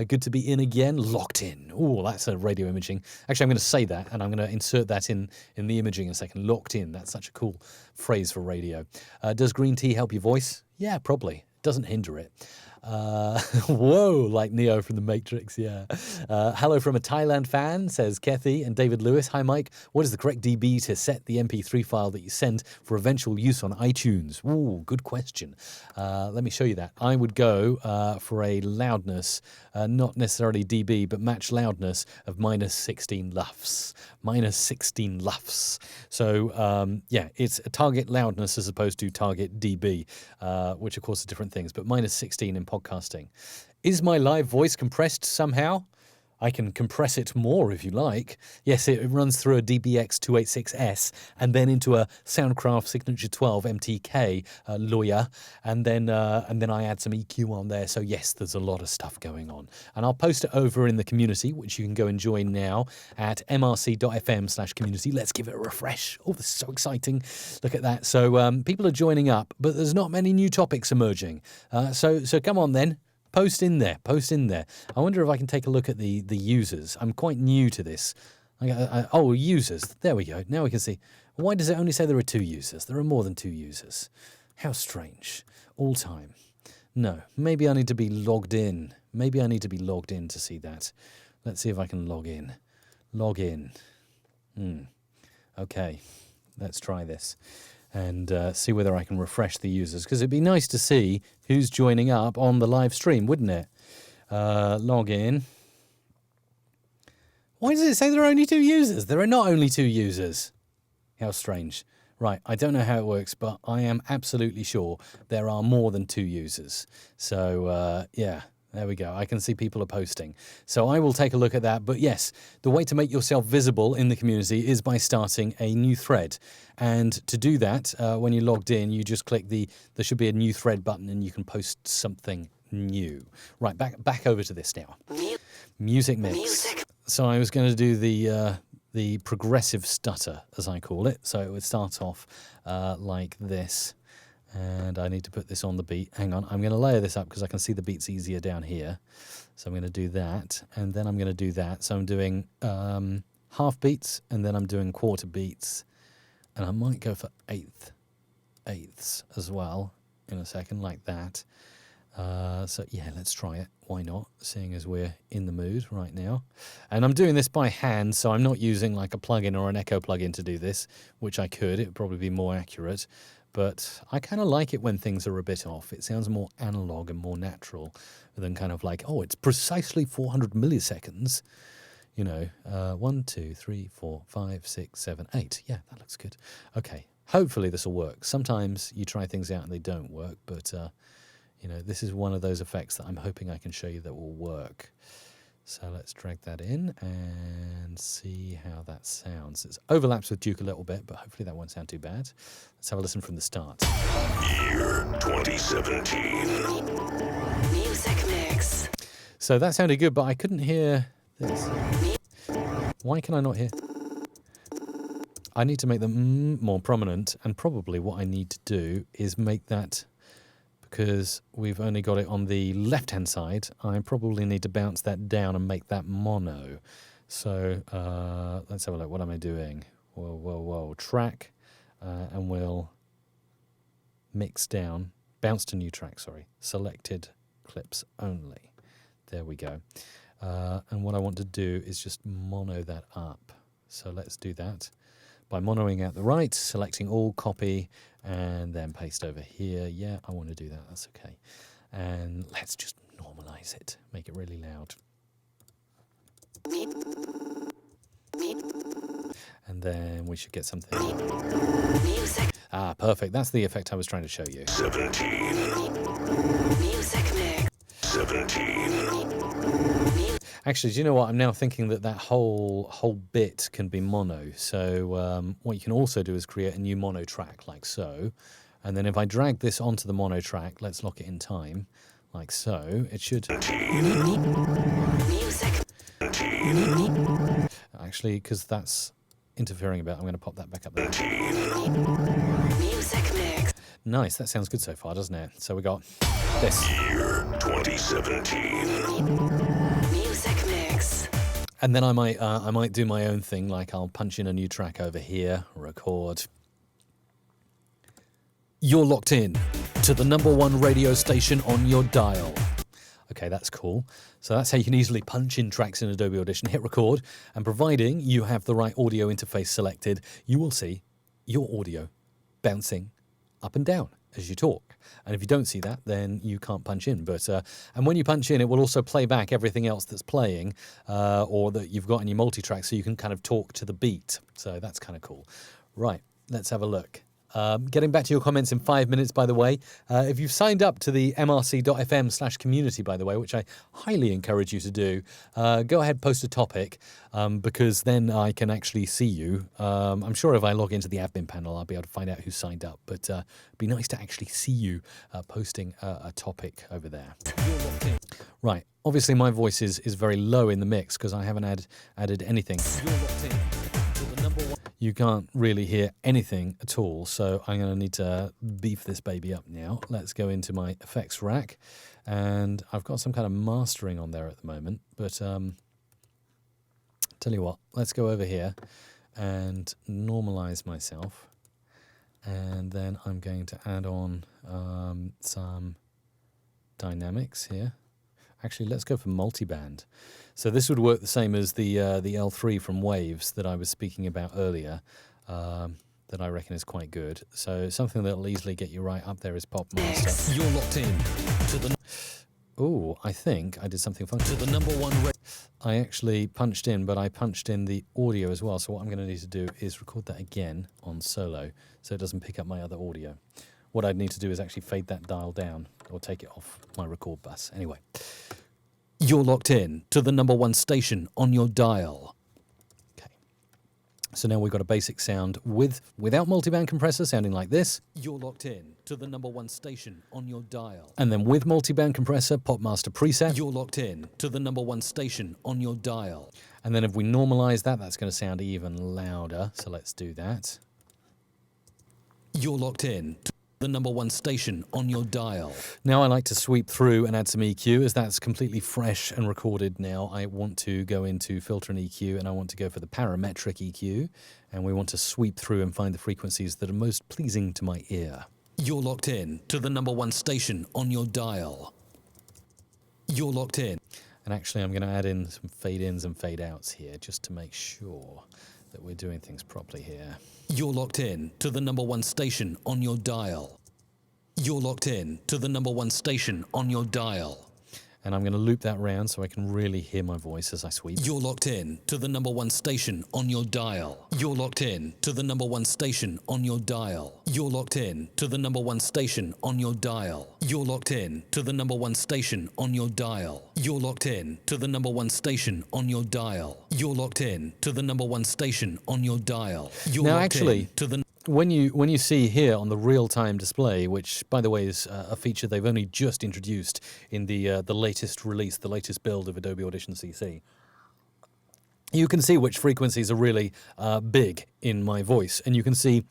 Good to be in again. Locked in. Oh, that's a radio imaging. Actually, I'm going to say that, and I'm going to insert that in the imaging in a second. Locked in. That's such a cool phrase for radio. Does green tea help your voice? Yeah, probably. Doesn't hinder it. Whoa, like Neo from The Matrix, yeah. Hello from a Thailand fan, says Kathy and David Lewis. Hi, Mike. What is the correct dB to set the MP3 file that you send for eventual use on iTunes? Ooh, good question. Let me show you that. I would go for a loudness, not necessarily dB, but match loudness of minus 16 lufs. Minus 16 lufs. So, yeah, it's a target loudness as opposed to target dB, which of course are different things, but minus 16 in podcasting. Is my live voice compressed somehow? I can compress it more if you like. Yes, it runs through a DBX 286S and then into a Soundcraft Signature 12 MTK lawyer, and then I add some EQ on there. So yes, there's a lot of stuff going on, and I'll post it over in the community, which you can go and join now at mrc.fm/community. Let's give it a refresh. Oh, this is so exciting! Look at that. So people are joining up, but there's not many new topics emerging. So come on then. Post in there. I wonder if I can take a look at the users. I'm quite new to this. Oh, users. There we go. Now we can see. Why does it only say there are 2 users? There are more than 2 users. How strange. All time. No. Maybe I need to be logged in. To see that. Let's see if I can log in. Log in. Okay. Let's try this. And see whether I can refresh the users, because it'd be nice to see who's joining up on the live stream, wouldn't it? Log in. Why does it say there are only 2 users? There are not only 2 users. How strange. Right, I don't know how it works, but I am absolutely sure there are more than 2 users. So, yeah. There we go. I can see people are posting. So I will take a look at that. But yes, the way to make yourself visible in the community is by starting a new thread. And to do that, when you're logged in, you just click there should be a new thread button and you can post something new. Right, back over to this now. Music mix. So I was going to do the the progressive stutter, as I call it. So it would start off like this. And I need to put this on the beat. Hang on, I'm going to layer this up because I can see the beats easier down here. So I'm going to do that, and then I'm going to do that. So I'm doing half beats, and then I'm doing quarter beats. And I might go for eighths as well in a second, like that. So yeah, let's try it. Why not? Seeing as we're in the mood right now. And I'm doing this by hand, so I'm not using like a plugin or an echo plugin to do this, which I could. It would probably be more accurate. But I kind of like it when things are a bit off. It sounds more analog and more natural than kind of like, oh, it's precisely 400 milliseconds. You know, 1, 2, 3, 4, 5, 6, 7, 8. Yeah, that looks good. Okay, hopefully this will work. Sometimes you try things out and they don't work, but, you know, this is one of those effects that I'm hoping I can show you that will work. So let's drag that in and see how that sounds. It overlaps with Duke a little bit, but hopefully that won't sound too bad. Let's have a listen from the start. Year 2017. Music mix. So that sounded good, but I couldn't hear this. Why can I not hear? I need to make them more prominent, and probably what I need to do is make that, because we've only got it on the left-hand side, I probably need to bounce that down and make that mono. So let's have a look. What am I doing? Whoa. Track, and we'll mix down. Bounce to new track, sorry. Selected clips only. There we go. And what I want to do is just mono that up. So let's do that. By monoing out the right, selecting all, copy, and then paste over here. Yeah, I want to do that. That's okay. And let's just normalize it. Make it really loud. And then we should get something. Music. Ah, perfect. That's the effect I was trying to show you. 17. Music mix. 17. Actually, do you know what? I'm now thinking that that whole bit can be mono. So what you can also do is create a new mono track, like so. And then if I drag this onto the mono track, let's lock it in time, like so. It should... Music. Actually, because that's interfering a bit, I'm going to pop that back up there. Music mix. Nice. That sounds good so far, doesn't it? So we got this. Year 2017. Music mix. And then I might do my own thing, like I'll punch in a new track over here, record. You're locked in to the #1 radio station on your dial. Okay, that's cool. So that's how you can easily punch in tracks in Adobe Audition, hit record, and providing you have the right audio interface selected, you will see your audio bouncing up and down as you talk. And if you don't see that, then you can't punch in. But and when you punch in, it will also play back everything else that's playing or that you've got in your multi-track, so you can kind of talk to the beat. So that's kind of cool. Right, let's have a look. Getting back to your comments in 5 minutes, by the way. If you've signed up to the mrc.fm/community, by the way, which I highly encourage you to do, go ahead, post a topic, because then I can actually see you. I'm sure if I log into the admin panel, I'll be able to find out who signed up, but it'd be nice to actually see you posting a topic over there. Right, obviously my voice is very low in the mix because I haven't added anything. You can't really hear anything at all, so I'm going to need to beef this baby up now. Let's go into my effects rack, and I've got some kind of mastering on there at the moment, but tell you what, let's go over here and normalize myself, and then I'm going to add on some dynamics here. Actually, let's go for multiband. So this would work the same as the L3 from Waves that I was speaking about earlier, that I reckon is quite good. So something that'll easily get you right up there is Pop Master. You're locked in to the... Oh, I think I did something funky. To the #1... I actually punched in, but I punched in the audio as well. So what I'm going to need to do is record that again on solo so it doesn't pick up my other audio. What I'd need to do is actually fade that dial down or take it off my record bus. Anyway, you're locked in to the #1 station on your dial. Okay. So now we've got a basic sound without multiband compressor sounding like this. You're locked in to the #1 station on your dial. And then with multiband compressor, Pop Master preset. You're locked in to the #1 station on your dial. And then if we normalize that, that's going to sound even louder. So let's do that. You're locked in to the number one station on your dial. Now I like to sweep through and add some EQ, as that's completely fresh and recorded now. I want to go into filter and EQ, and I want to go for the parametric EQ, and we want to sweep through and find the frequencies that are most pleasing to my ear. You're locked in to the number one station on your dial. You're locked in. And actually I'm going to add in some fade-ins and fade-outs here just to make sure that we're doing things properly here. You're locked in to the number one station on your dial. You're locked in to the number one station on your dial. And I'm going to loop that round so I can really hear my voice as I sweep. You're locked in to the number one station on your dial. You're locked in to the number one station on your dial. You're locked in to the number one station on your dial. You're locked in to the number one station on your dial. You're locked in to the number one station on your dial. You're locked in to the number one station on your dial. You're now locked actually in to the when you see here on the real-time display, which by the way is a feature they've only just introduced in the latest release, the latest build of Adobe Audition CC, you can see which frequencies are really big in my voice, and you can see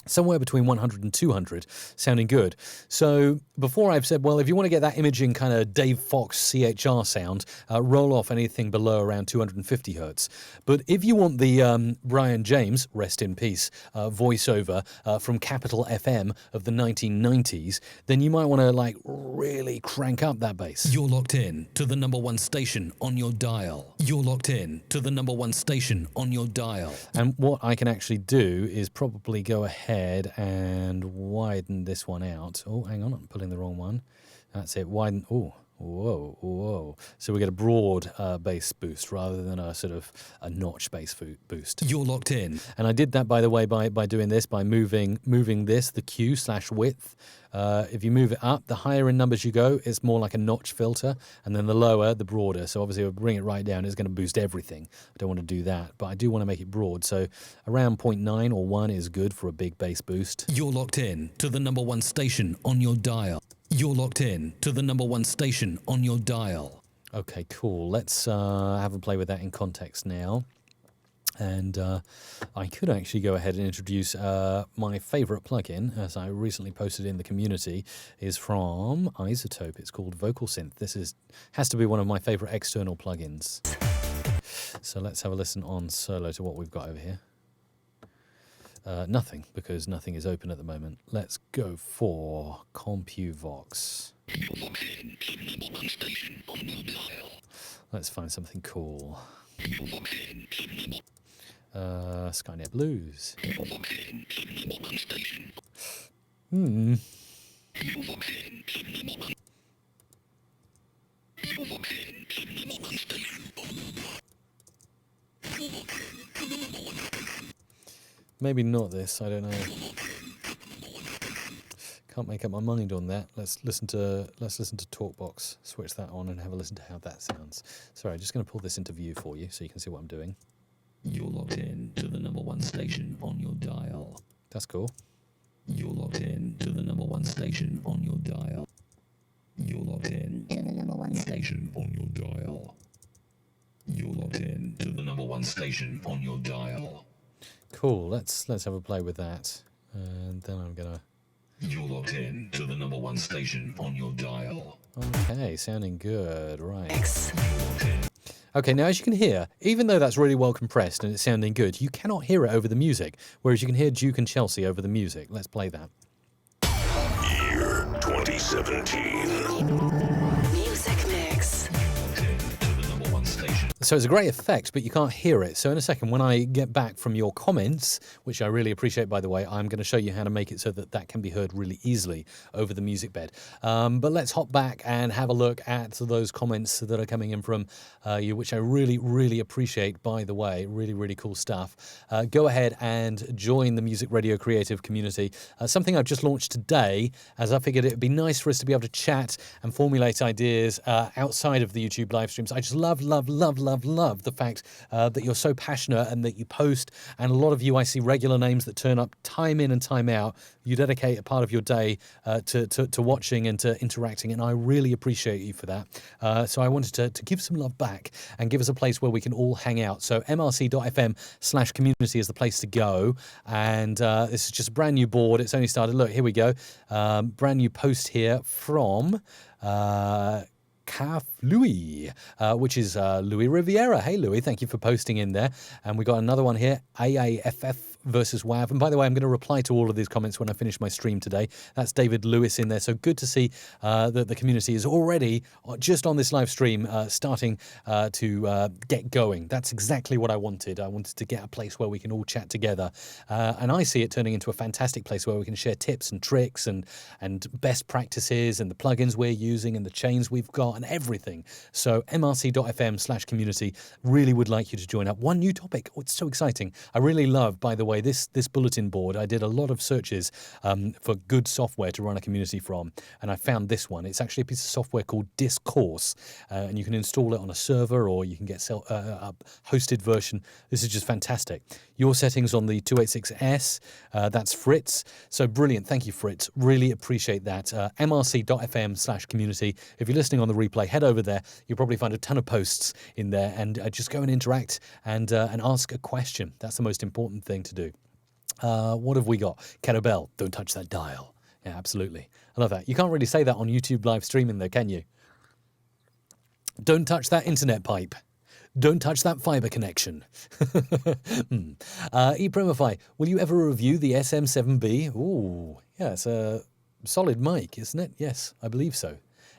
somewhere between 100 and 200 sounding good. So before I've said, well, if you want to get that imaging kind of Dave Fox CHR sound, roll off anything below around 250 hertz. But if you want the Brian James, rest in peace, voiceover from Capital FM of the 1990s, then you might want to like really crank up that bass. You're locked in to the number one station on your dial. You're locked in to the number one station on your dial. And what I can actually do is probably go ahead and widen this one out. Oh, hang on, I'm pulling the wrong one. That's it, widen. Oh, whoa, whoa. So we get a broad bass boost rather than a sort of a notch bass boost. You're locked in. And I did that, by the way, by doing this, by moving this, the Q/width. If you move it up, the higher in numbers you go, it's more like a notch filter, and then the lower, the broader. So obviously, if I bring it right down, it's going to boost everything. I don't want to do that, but I do want to make it broad. So around 0.9 or 1 is good for a big bass boost. You're locked in to the number one station on your dial. You're locked in to the number one station on your dial. Okay, cool. Let's have a play with that in context now. And I could actually go ahead and introduce my favorite plugin, as I recently posted in the community, is from Isotope. It's called Vocal Synth. This has to be one of my favorite external plugins. So let's have a listen on solo to what we've got over here. Nothing, because nothing is open at the moment. Let's go for CompuVox. Let's find something cool. Skynet Blues. Maybe not this, I don't know. Can't make up my mind on that. Let's listen to Talkbox. Switch that on and have a listen to how that sounds. Sorry, I'm just going to pull this into view for you so you can see what I'm doing. You're locked in to the number one station on your dial. That's cool. You're locked in to the number one station on your dial. You're locked in to the number one station on your dial. You're locked in to the number one station on your dial. Cool. Let's have a play with that, and then I'm gonna. You're locked in to the number one station on your dial. Okay, sounding good. Right. Okay, now as you can hear, even though that's really well compressed and it's sounding good, you cannot hear it over the music, whereas you can hear Duke and Chelsea over the music. Let's play that. Year 2017. Music mix. So it's a great effect, but you can't hear it. So in a second, when I get back from your comments, which I really appreciate, by the way, I'm going to show you how to make it so that that can be heard really easily over the music bed. But let's hop back and have a look at those comments that are coming in from you, which I really, really appreciate, by the way. Really, really cool stuff. Go ahead and join the Music Radio Creative community. Something I've just launched today, as I figured it would be nice for us to be able to chat and formulate ideas outside of the YouTube live streams. I just love love the fact that you're so passionate and that you post. And a lot of you, I see regular names that turn up time in and time out. You dedicate a part of your day to watching and to interacting, and I really appreciate you for that. So I wanted to give some love back and give us a place where we can all hang out. So mrc.fm/community is the place to go. And this is just a brand new board. It's only started. Look, here we go. Brand new post here from Caf Louis, which is Louis Riviera. Hey, Louis, thank you for posting in there. And we got another one here, AAFF versus WAV. And by the way, I'm going to reply to all of these comments when I finish my stream today. That's David Lewis in there. So good to see that the community is already just on this live stream starting to get going. That's exactly what I wanted. I wanted to get a place where we can all chat together. And I see it turning into a fantastic place where we can share tips and tricks and best practices and the plugins we're using and the chains we've got and everything. So mrc.fm/community, really would like you to join up. One new topic. Oh, it's so exciting. I really love, by the way, this bulletin board. I did a lot of searches for good software to run a community from, and I found this one. It's actually a piece of software called Discourse, and you can install it on a server or you can get a hosted version. This is just fantastic. Your settings on the 286S, that's Fritz. So brilliant. Thank you, Fritz. Really appreciate that. mrc.fm/community. If you're listening on the replay, head over there. You'll probably find a ton of posts in there, and just go and interact and ask a question. That's the most important thing to do. What have we got? Kettlebell, don't touch that dial. Yeah, absolutely. I love that. You can't really say that on YouTube live streaming though, can you? Don't touch that internet pipe. Don't touch that fiber connection. ePrimify, will you ever review the SM7B? Ooh, yeah, it's a solid mic, isn't it? Yes, I believe so.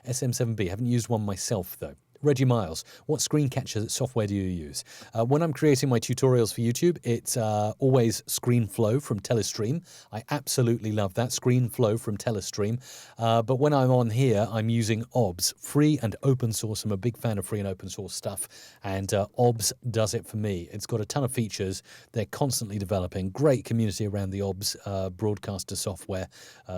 SM7B, haven't used one myself though. Reggie Miles, what screen capture software do you use? When I'm creating my tutorials for YouTube, it's always ScreenFlow from Telestream. I absolutely love that, ScreenFlow from Telestream. But when I'm on here, I'm using OBS, free and open source. I'm a big fan of free and open source stuff, and OBS does it for me. It's got a ton of features. They're constantly developing. Great community around the OBS broadcaster software.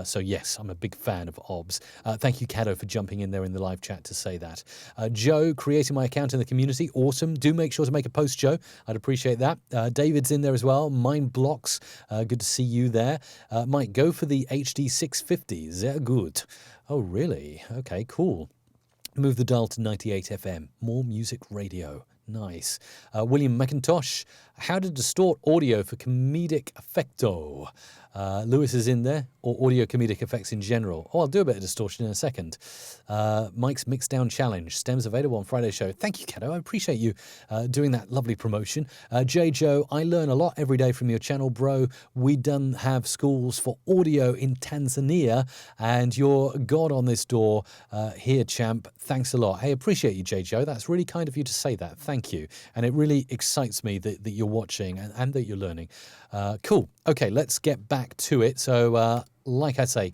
So yes, I'm a big fan of OBS. Thank you, Caddo, for jumping in there in the live chat to say that. Joe, creating my account in the community. Awesome. Do make sure to make a post, Joe. I'd appreciate that. David's in there as well. Mind Blocks. Good to see you there. Mike, go for the HD 650. Sehr good. Oh, really? Okay, cool. Move the dial to 98 FM. More music radio. Nice. William McIntosh, how to distort audio for comedic effecto. Lewis is in there, or audio comedic effects in general. Oh, I'll do a bit of distortion in a second. Mike's Mixdown Challenge. Stems available on Friday's show. Thank you, Kato. I appreciate you doing that lovely promotion. J. Joe, I learn a lot every day from your channel, bro. We done have schools for audio in Tanzania, and you're God on this door here, champ. Thanks a lot. Hey, appreciate you, J. Joe. That's really kind of you to say that. Thank you. And it really excites me that you're watching and that you're learning. Cool. Okay, let's get back to it. So, like I say,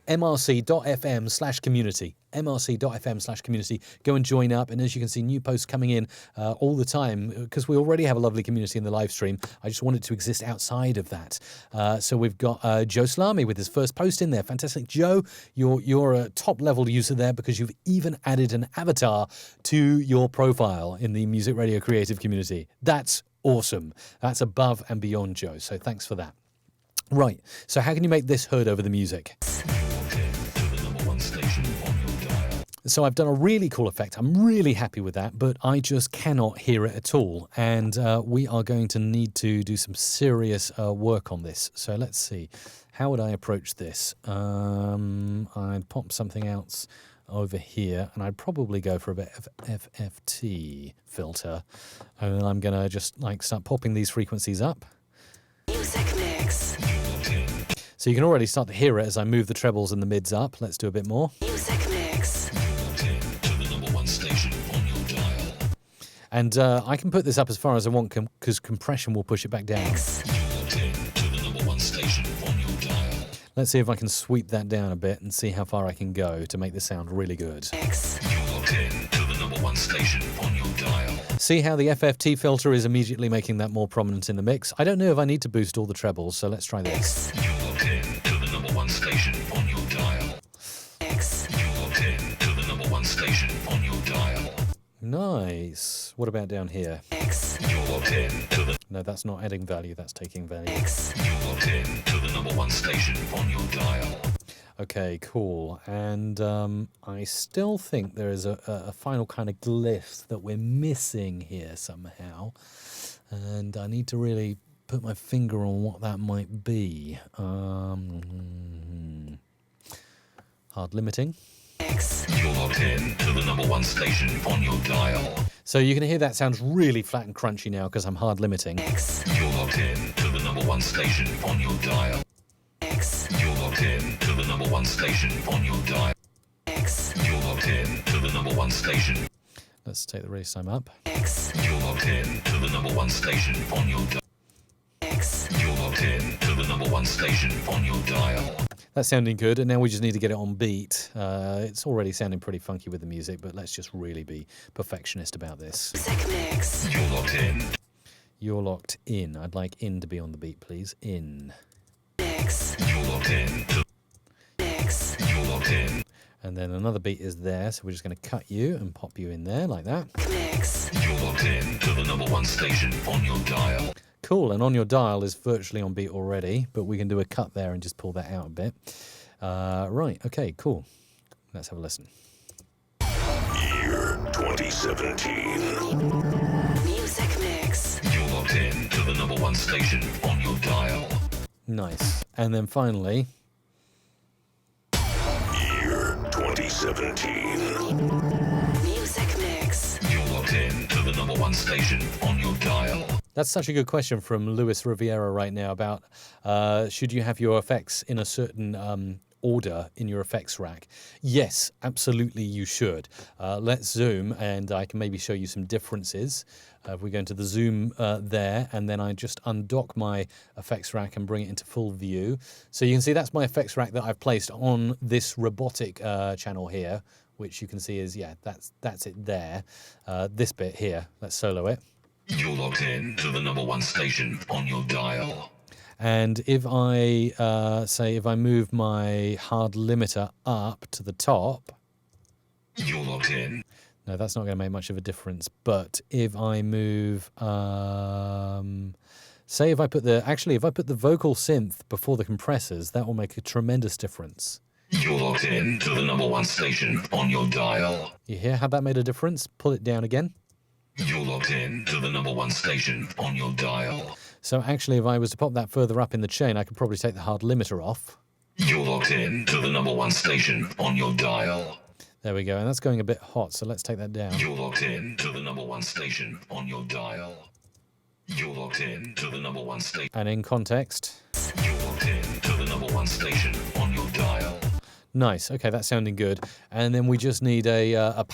mrc.fm/community. mrc.fm/community. Go and join up. And as you can see, new posts coming in all the time, because we already have a lovely community in the live stream. I just want it to exist outside of that. So we've got Joe Salami with his first post in there. Fantastic. Joe, you're a top level user there because you've even added an avatar to your profile in the Music Radio Creative community. That's awesome. That's above and beyond, Joe. So thanks for that. Right. So how can you make this heard over the music? So I've done a really cool effect. I'm really happy with that, but I just cannot hear it at all. And we are going to need to do some serious work on this. So let's see. How would I approach this? I'd pop something else over here, and I'd probably go for a bit of FFT filter. And then I'm going to just like start popping these frequencies up. Music mix. So you can already start to hear it as I move the trebles and the mids up. Let's do a bit more. Music mix. And I can put this up as far as I want because compression will push it back down. Let's see if I can sweep that down a bit and see how far I can go to make this sound really good. See how the FFT filter is immediately making that more prominent in the mix? I don't know if I need to boost all the trebles, so let's try this. Nice. What about down here? Mix. You're locked in to the. No, that's not adding value, that's taking value. Mix. You're locked in to the number one station on your dial. Okay, cool. And I still think there is a final kind of glyph that we're missing here somehow. And I need to really put my finger on what that might be. Hard limiting. Mix. You're locked in to the number one station on your dial. So you can hear that sounds really flat and crunchy now because I'm hard limiting. Mix. You're locked in to the number one station on your dial. Mix. You're locked in to the number one station on your dial. Mix. You're locked in to the number one station. Let's take the release time up. Mix. You're locked in to the number one station on your dial. Mix. You're locked in to the number one station on your dial. That's sounding good, and now we just need to get it on beat. It's already sounding pretty funky with the music, but let's just really be perfectionist about this. Music mix. You're locked in. You're locked in. I'd like in to be on the beat, please. In. Mix. You're locked in. Mix. You're locked in. And then another beat is there, so we're just going to cut you and pop you in there like that. Mix. You're locked in to the number one station on your dial. Cool, and on your dial is virtually on beat already, but we can do a cut there and just pull that out a bit. Right, okay, cool. Let's have a listen. Year 2017. Music mix. You're locked in to the number one station on your dial. Nice. And then finally, Year 2017. Music mix. You're locked in to the number one station on your dial. that's such a good question from Luis Riviera right now about should you have your effects in a certain order in your effects rack. Yes, absolutely you should. Let's zoom and I can maybe show you some differences. If we go into the zoom there and then I just undock my effects rack and bring it into full view. So you can see that's my effects rack that I've placed on this robotic channel here, which you can see is, yeah, that's it there. This bit here, let's solo it. You're locked in to the number one station on your dial. And if I say if I move my hard limiter up to the top, You're locked in. no, that's not going to make much of a difference. But if I move, say if I put the vocal synth before the compressors, that will make a tremendous difference. You're locked in to the number one station on your dial. You hear how that made a difference? Pull it down again. You're locked in to the number one station on your dial. So actually, if I was to pop that further up in the chain, I could probably take the hard limiter off. You're locked in to the number one station on your dial. There we go, and that's going a bit hot, so let's take that down. You're locked in to the number one station on your dial. You're locked in to the number one station. And in context, You're locked in to the number one station on your dial. nice. Okay, that's sounding good. And then we just need a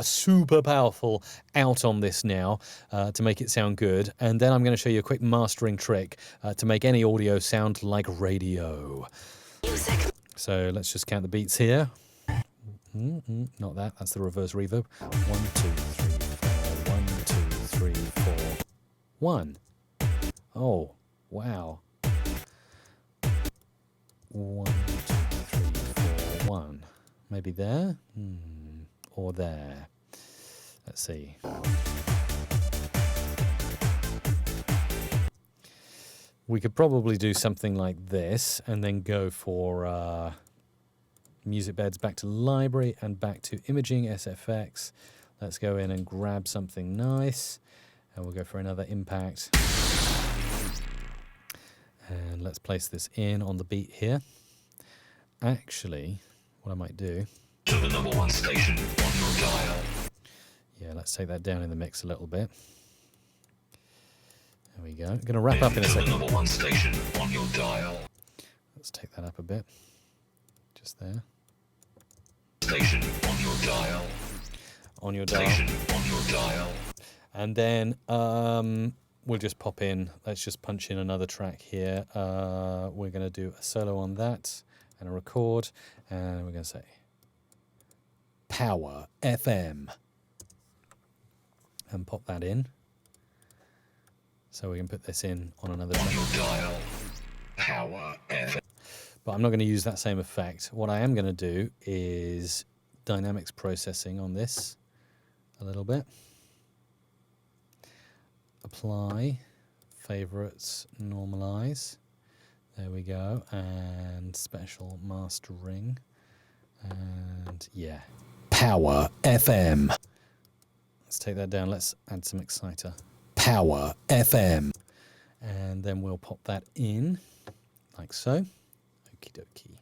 super powerful out on this now to make it sound good. And then I'm going to show you a quick mastering trick to make any audio sound like radio. Music. So let's just count the beats here. Not that. That's the reverse reverb. 1, 2, 3, 4. 1, 2, 3, 4. 1. Oh, wow. 1, 2, 3, 4, 1. Maybe there? Or there. Let's see. We could probably do something like this and then go for music beds back to library and back to imaging, SFX. Let's go in and grab something nice. And we'll go for another impact. And let's place this in on the beat here. Actually, what I might do... To the number one station on your dial. Yeah, let's take that down in the mix a little bit. There we go. I'm going to wrap up in a To the second. number one station on your dial. Let's take that up a bit. Just there. Station on your dial. On your dial. Station on your dial. And then we'll just pop in. Let's just punch in another track here. We're going to do a solo on that and a record. And we're going to say Power FM. And pop that in. So we can put this in on another On track. your dial. Power FM. But I'm not going to use that same effect. What I am going to do is dynamics processing on this a little bit. apply, favorites, normalize. There we go. And special mastering. And yeah. Power FM. Let's take that down. Let's add some exciter. Power FM. And then we'll pop that in like so. Okie dokie.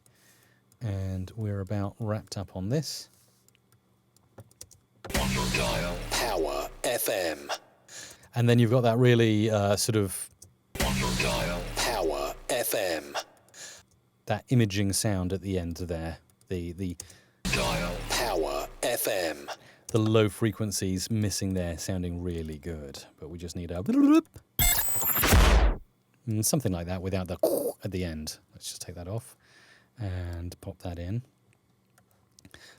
And we're about wrapped up on this. On your dial. Power FM. And then you've got that really sort of... On your dial. Power FM. That imaging sound at the end there. The dial. Power FM. The low frequencies missing there, sounding really good. But we just need a... something like that without the at the end. Let's just take that off and pop that in.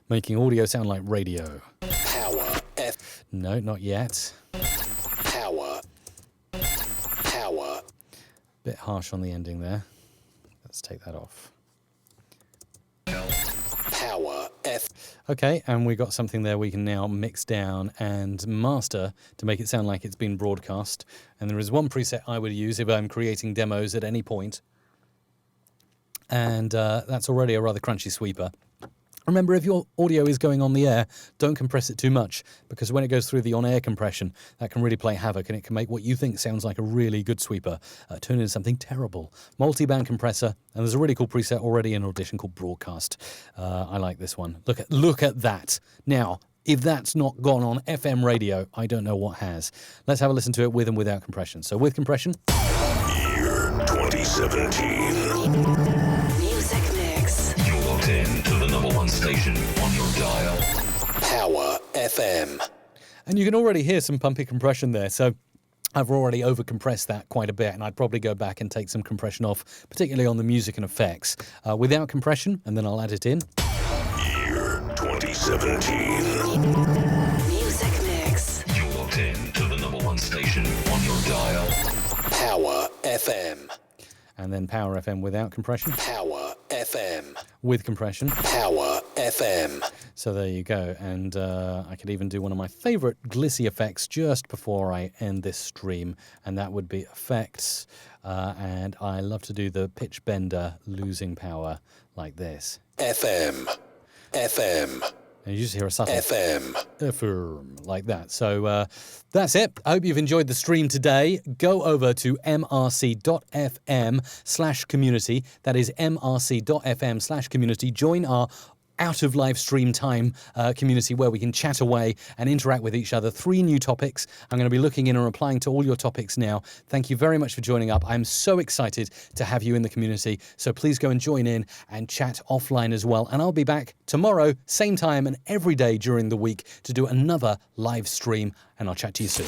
Making audio sound like radio. Power F. No, not yet. Power. Power. Bit harsh on the ending there. Let's take that off. Power F. Okay, and we got something there we can now mix down and master to make it sound like it's been broadcast. And there is one preset I would use if I'm creating demos at any point. And that's already a rather crunchy sweeper. Remember, if your audio is going on the air, don't compress it too much, because when it goes through the on-air compression, that can really play havoc, and it can make what you think sounds like a really good sweeper turn into something terrible. Multi-band compressor, and there's a really cool preset already in Audition called Broadcast. I like this one. Look at that. Now, if that's not gone on FM radio, I don't know what has. Let's have a listen to it with and without compression. So with compression. Year 2017. Music mix. You're locked in to the #1 station on your dial. Power FM. And you can already hear some pumpy compression there, so I've already overcompressed that quite a bit, and I'd probably go back and take some compression off, particularly on the music and effects. Without compression, and then I'll add it in. Year 2017. Music mix. You're locked in to the #1 station on your dial. Power FM. And then Power FM without compression. Power FM. With compression. Power FM. So there you go. And I could even do one of my favorite glissy effects just before I end this stream. And that would be effects. And I love to do the pitch bender losing power like this. FM. FM. And you just hear a subtle FM like that. So that's it. I hope you've enjoyed the stream today. Go over to mrc.fm/community. That is mrc.fm/community. Join our out of live stream time community where we can chat away and interact with each other. 3 new topics. I'm going to be looking in and replying to all your topics now. Thank you very much for joining up. I'm so excited to have you in the community. So please go and join in and chat offline as well. And I'll be back tomorrow, same time and every day during the week to do another live stream. And I'll chat to you soon.